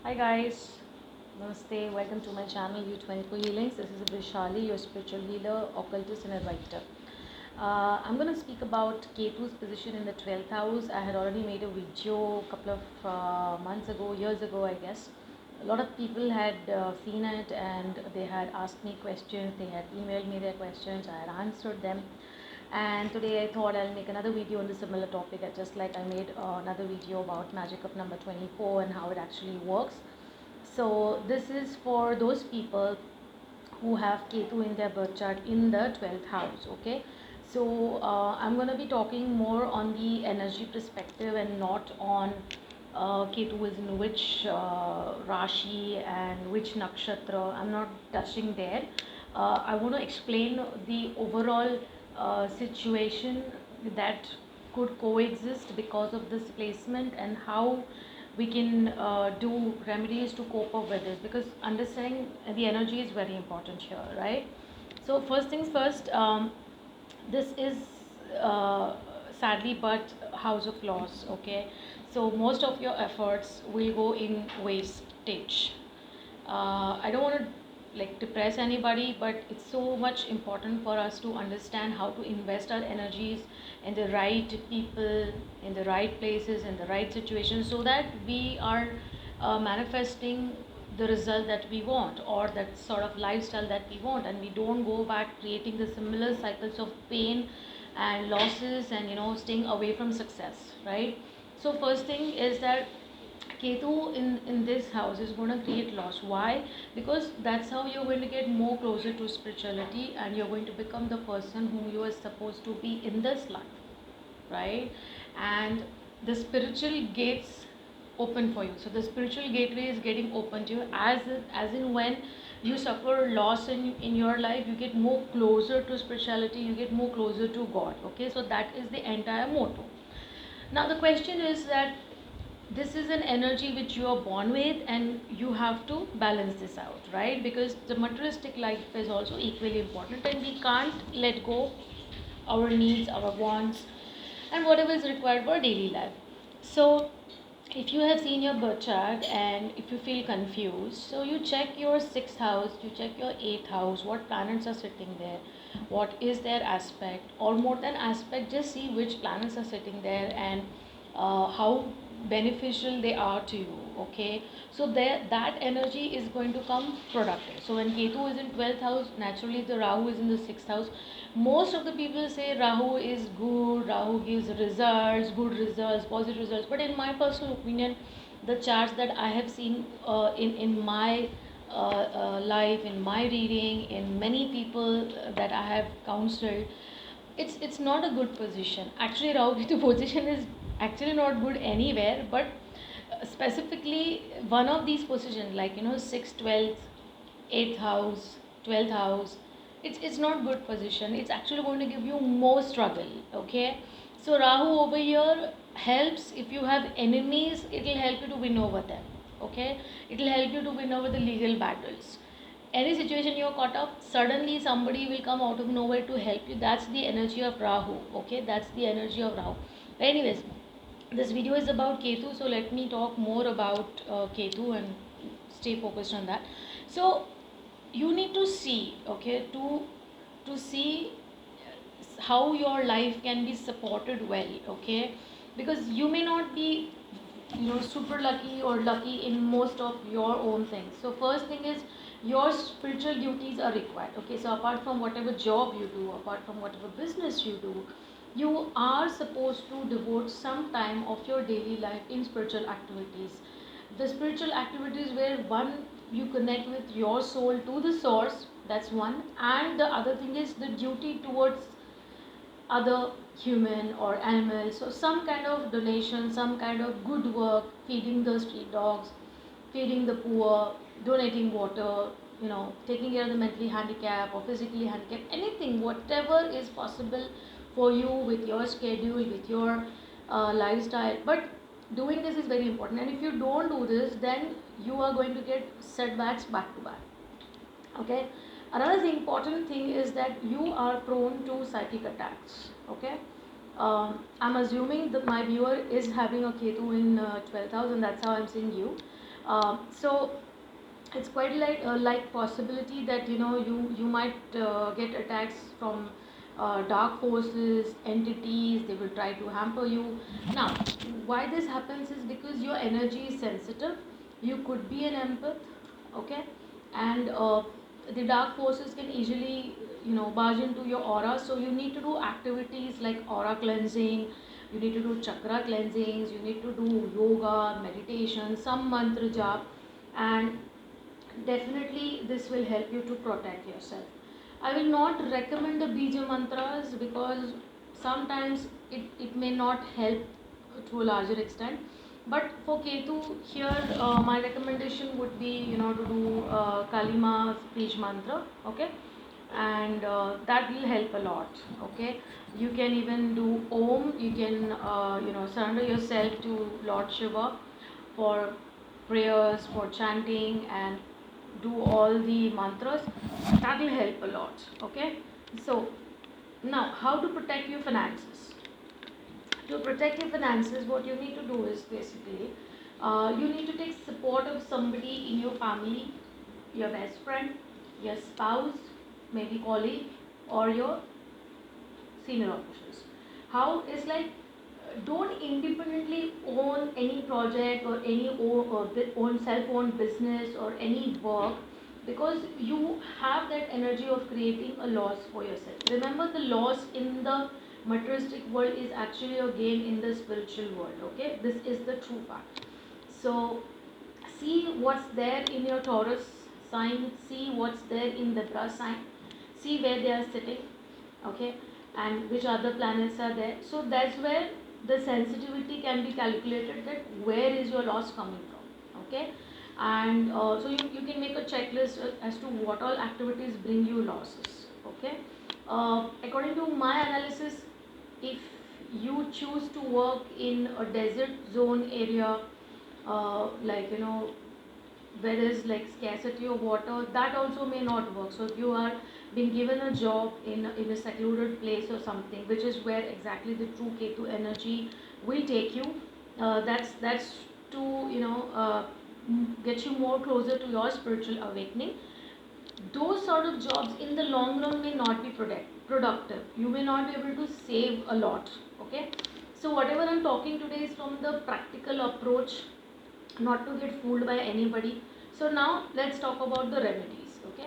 Hi guys, Namaste, welcome to my channel U24 Healings. This is Vishali, your spiritual healer, occultist and a writer. I'm going to speak about Ketu's position in the 12th house. I had already made a video a couple of months ago, years ago I guess. A lot of people had seen it and they had asked me questions, they had emailed me their questions, I had answered them. And today I thought I'll make another video on the similar topic, just like I made another video about magic of number 24 and how it actually works. So this is for those people who have Ketu in their birth chart in the 12th house. Okay, so I'm going to be talking more on the energy perspective and not on Ketu is in which Rashi and which nakshatra. I'm not touching there. I want to explain the overall situation that could coexist because of this placement and how we can do remedies to cope up with this, because understanding the energy is very important here, right? So first things first, this is uh, sadly but house of loss. Okay, so most of your efforts will go in wastage. I don't want to like depress anybody, but it's so much important for us to understand how to invest our energies in the right people, in the right places, in the right situations, so that we are manifesting the result that we want, or that sort of lifestyle that we want, and we don't go back creating the similar cycles of pain and losses and staying away from success, right? So first thing is that Ketu in this house is going to create loss. Why? Because that's how you're going to get more closer to spirituality and you're going to become the person whom you are supposed to be in this life, right? And the spiritual gates open for you. So the spiritual gateway is getting open to you as in when you suffer loss in your life, you get more closer to spirituality, you get more closer to God. Okay, so that is the entire motto. Now the question is that this is an energy which you are born with and you have to balance this out, right? Because the materialistic life is also equally important and we can't let go our needs, our wants, and whatever is required for daily life. So if you have seen your birth chart and if you feel confused, so you check your sixth house, you check your eighth house, what planets are sitting there, what is their aspect, or more than aspect, just see which planets are sitting there and how beneficial they are to you. Okay, so there that energy is going to come productive. So when Ketu is in 12th house, naturally the Rahu is in the 6th house. Most of the people say Rahu is good, Rahu gives results, good results, positive results, but in my personal opinion, the charts that I have seen in my life, in my reading, in many people that I have counseled, it's not a good position. Actually, Rahu Ketu position is actually not good anywhere, but specifically one of these positions, like 6th, 12th, 8th house, 12th house, it's not good position. It's actually going to give you more struggle. Okay, so Rahu over here helps. If you have enemies, it will help you to win over them. Okay, it will help you to win over the legal battles. Any situation you're caught up, suddenly somebody will come out of nowhere to help you. That's the energy of Rahu. Okay, that's the energy of Rahu. Anyways, this video is about Ketu, so let me talk more about Ketu and stay focused on that. So you need to see, okay, to see how your life can be supported well. Okay, because you may not be super lucky or lucky in most of your own things. So first thing is your spiritual duties are required. Okay, so apart from whatever job you do, apart from whatever business you do, you are supposed to devote some time of your daily life in spiritual activities. The spiritual activities where one, you connect with your soul to the source, that's one, and the other thing is the duty towards other human or animals. So some kind of donation, some kind of good work, feeding the street dogs, feeding the poor, donating water, taking care of the mentally handicapped or physically handicapped, anything, whatever is possible for you with your schedule, with your lifestyle. But doing this is very important, and if you don't do this, then you are going to get setbacks back to back. Okay, another important thing is that you are prone to psychic attacks. Okay, I'm assuming that my viewer is having a Ketu in 12th house, and that's how I'm seeing you. So it's quite like possibility that you might get attacks from dark forces, entities. They will try to hamper you. Now, why this happens is because your energy is sensitive. You could be an empath, okay, and the dark forces can easily barge into your aura. So you need to do activities like aura cleansing. You need to do chakra cleansings. You need to do yoga, meditation, some mantra jap, and definitely this will help you to protect yourself. I will not recommend the bija mantras because sometimes it may not help to a larger extent. But for Ketu here, my recommendation would be to do Kalima speech mantra, okay, and that will help a lot, okay. You can even do Om. You can surrender yourself to Lord Shiva for prayers, for chanting, and do all the mantras. That will help a lot, okay. So now, how to protect your finances? To protect your finances, what you need to do is basically you need to take support of somebody in your family, your best friend, your spouse, maybe colleague, or your senior officials. How is like, don't independently own any project or any own self-owned business or any work, because you have that energy of creating a loss for yourself. Remember, the loss in the materialistic world is actually a gain in the spiritual world, okay. This is the true fact. So see what's there in your Taurus sign, see what's there in the Libra sign, see where they are sitting, okay, and which other planets are there. So that's where the sensitivity can be calculated, that where is your loss coming from, okay. And so you can make a checklist as to what all activities bring you losses, okay. According to my analysis, if you choose to work in a desert zone area, like where there is like scarcity of water, that also may not work. So if you are being given a job in a secluded place or something, which is where exactly the true Ketu energy will take you, that's to get you more closer to your spiritual awakening. Those sort of jobs in the long run may not be productive. You may not be able to save a lot, okay. So whatever I'm talking today is from the practical approach, not to get fooled by anybody. So now let's talk about the remedies, okay.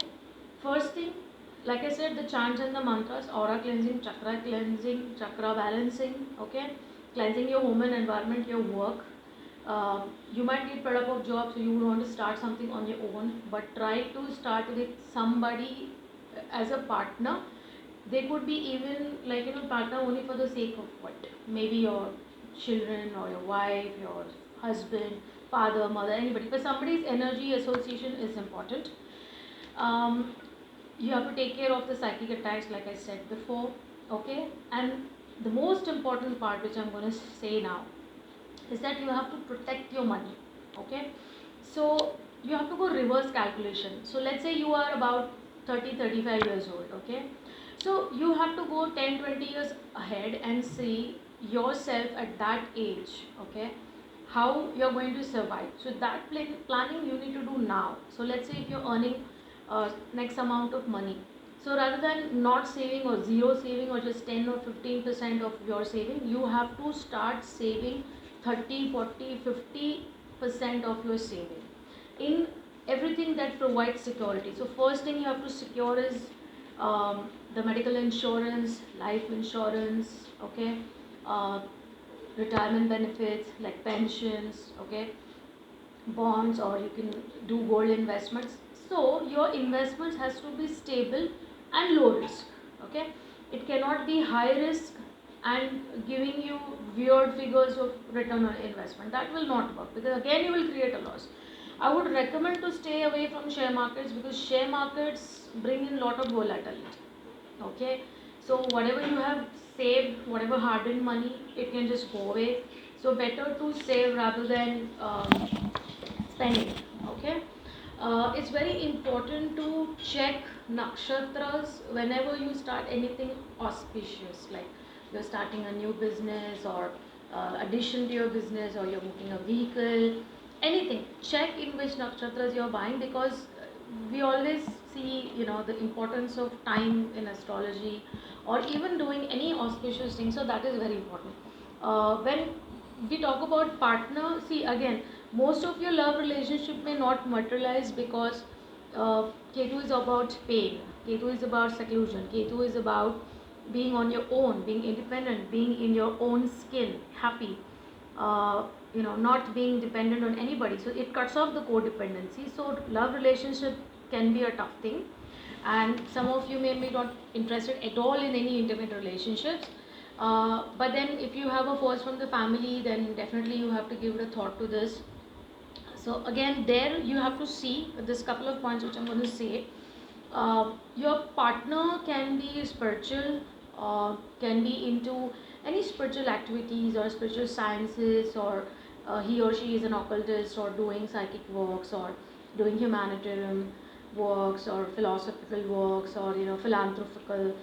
First thing, like I said, the chants and the mantras, aura cleansing, chakra balancing, okay, cleansing your home and environment, your work. You might get fed up of job, so you would want to start something on your own, but try to start with somebody as a partner. They could be even like partner only for the sake of what, maybe your children or your wife, your husband, father, mother, anybody, but somebody's energy association is important. um, you have to take care of the psychic attacks, like I said before, okay. And the most important part, which I'm going to say now, is that you have to protect your money, okay. So you have to go reverse calculation. So let's say you are about 30-35 years old, okay. So you have to go 10-20 years ahead and see yourself at that age, okay, how you're going to survive. So that planning you need to do now. So let's say if you're earning next amount of money, so rather than not saving or zero saving or just 10 or 15% of your saving, you have to start saving 30, 40, 50% of your saving in everything that provides security. So first thing you have to secure is the medical insurance, life insurance, okay, uh, retirement benefits like pensions, okay, bonds, or you can do gold investments. So your investments has to be stable and low risk, okay. It cannot be high risk and giving you weird figures of return on investment. That will not work, because again you will create a loss. I would recommend to stay away from share markets, because share markets bring in lot of volatility, okay. So whatever you have saved, whatever hard earned money, it can just go away. So better to save rather than spending, okay. It's very important to check nakshatras whenever you start anything auspicious, like you're starting a new business or addition to your business, or you're booking a vehicle, anything, check in which nakshatras you're buying, because we always see, the importance of time in astrology, or even doing any auspicious thing. So that is very important. When we talk about partner, see, again, most of your love relationship may not materialize, because uh, Ketu is about pain, Ketu is about seclusion, Ketu is about being on your own, being independent, being in your own skin, happy, uh, not being dependent on anybody. So it cuts off the codependency. So love relationship can be a tough thing, and some of you may be not interested at all in any intimate relationships. But then if you have a force from the family, then definitely you have to give it a thought to this. So again, there you have to see this couple of points which I'm going to say. Your partner can be spiritual, can be into any spiritual activities or spiritual sciences, or he or she is an occultist, or doing psychic works, or doing humanitarian works, or philosophical works, or philanthropical.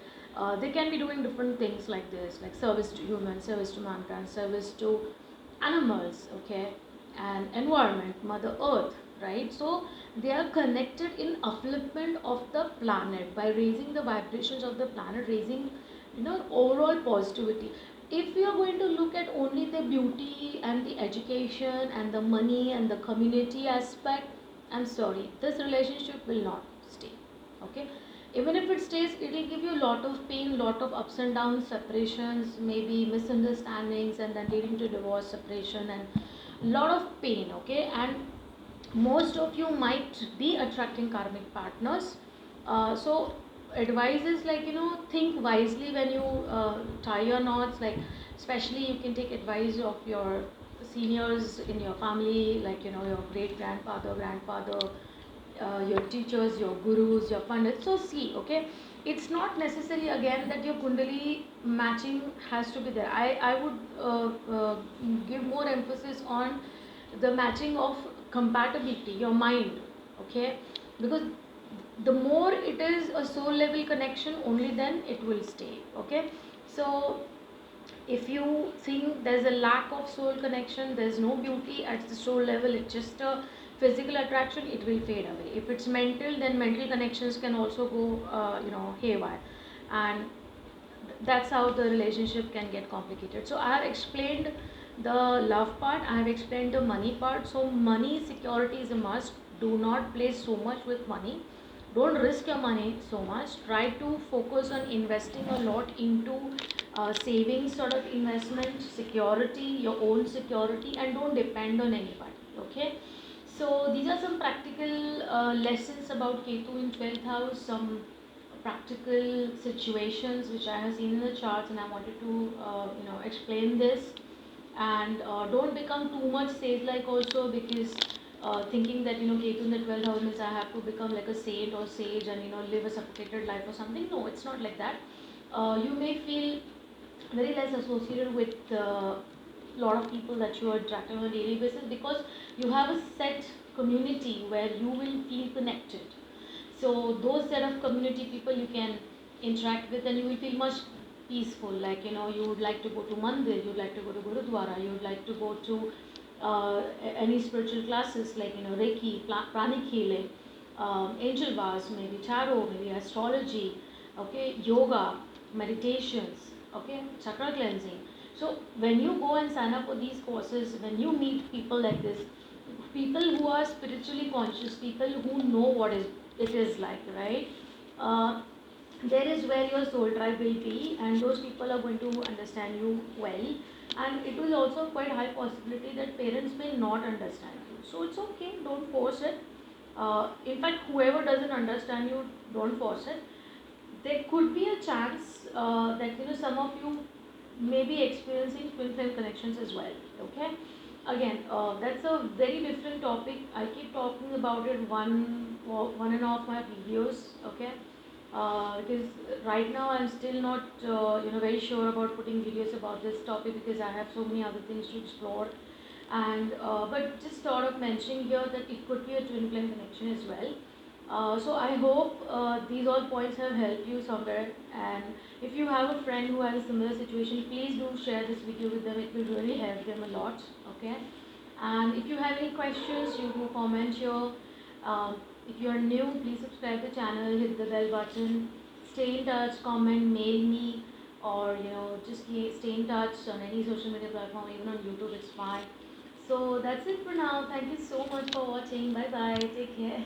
They can be doing different things like this, like service to humans, service to mankind, service to animals, okay, and environment, Mother Earth, right? So they are connected in upliftment of the planet by raising the vibrations of the planet, raising overall positivity. If we are going to look at only the beauty and the education and the money and the community aspect, I'm sorry, this relationship will not stay, okay. Even if it stays, it will give you a lot of pain, lot of ups and downs, separations, maybe misunderstandings, and then leading to divorce, separation, and lot of pain, okay. And most of you might be attracting karmic partners. So advice is, like, think wisely when you tie your knots. Like, especially you can take advice of your seniors in your family, like, your great grandfather, grandfather, your teachers, your gurus, your pandits. So see, okay, it's not necessary again that your kundali matching has to be there. I would give more emphasis on the matching of compatibility, your mind, okay, because the more it is a soul level connection, only then it will stay, okay. So if you think there's a lack of soul connection, there's no beauty at the soul level, it's just a physical attraction, it will fade away. If it's mental, then mental connections can also go haywire, and that's how the relationship can get complicated. So I have explained the love part, I have explained the money part. So money security is a must. Do not play so much with money, don't risk your money so much. Try to focus on investing a lot into savings sort of investment, security, your own security, and don't depend on anybody, okay. So these are some practical lessons about Ketu in 12th house, some practical situations which I have seen in the charts, and I wanted to explain this. And don't become too much sage like also, because thinking that Ketu in the 12th house means I have to become like a saint or sage and live a sophisticated life or something. No, it's not like that. You may feel very less associated with lot of people that you are interacting on a daily basis, because you have a set community where you will feel connected. So those set of community people you can interact with, and you will feel much peaceful. Like, you would like to go to mandir, you would like to go to gurudwara, you would like to go to any spiritual classes, like Reiki, pranic healing, angel bars, maybe tarot, maybe astrology, okay, yoga, meditations, okay, chakra cleansing. So when you go and sign up for these courses, when you meet people like this, people who are spiritually conscious, people who know what it is like, right? Uh, there is where your soul tribe will be, and those people are going to understand you well. And it will also quite high possibility that parents may not understand you. So it's okay, don't force it. In fact, whoever doesn't understand you, don't force it. There could be a chance that some of you may be experiencing twin flame connections as well, okay. Again, that's a very different topic. I keep talking about it one and off my videos, okay. Because right now I'm still not very sure about putting videos about this topic, because I have so many other things to explore. And but just thought of mentioning here that it could be a twin flame connection as well. So I hope these all points have helped you somewhere. And if you have a friend who has a similar situation, please do share this video with them. It will really help them a lot, okay. And if you have any questions, you can comment here. Um, if you are new, please subscribe the channel, hit the bell button, stay in touch, comment, mail me, or just stay in touch on any social media platform, even on YouTube, it's fine. So that's it for now. Thank you so much for watching. Bye bye. Take care.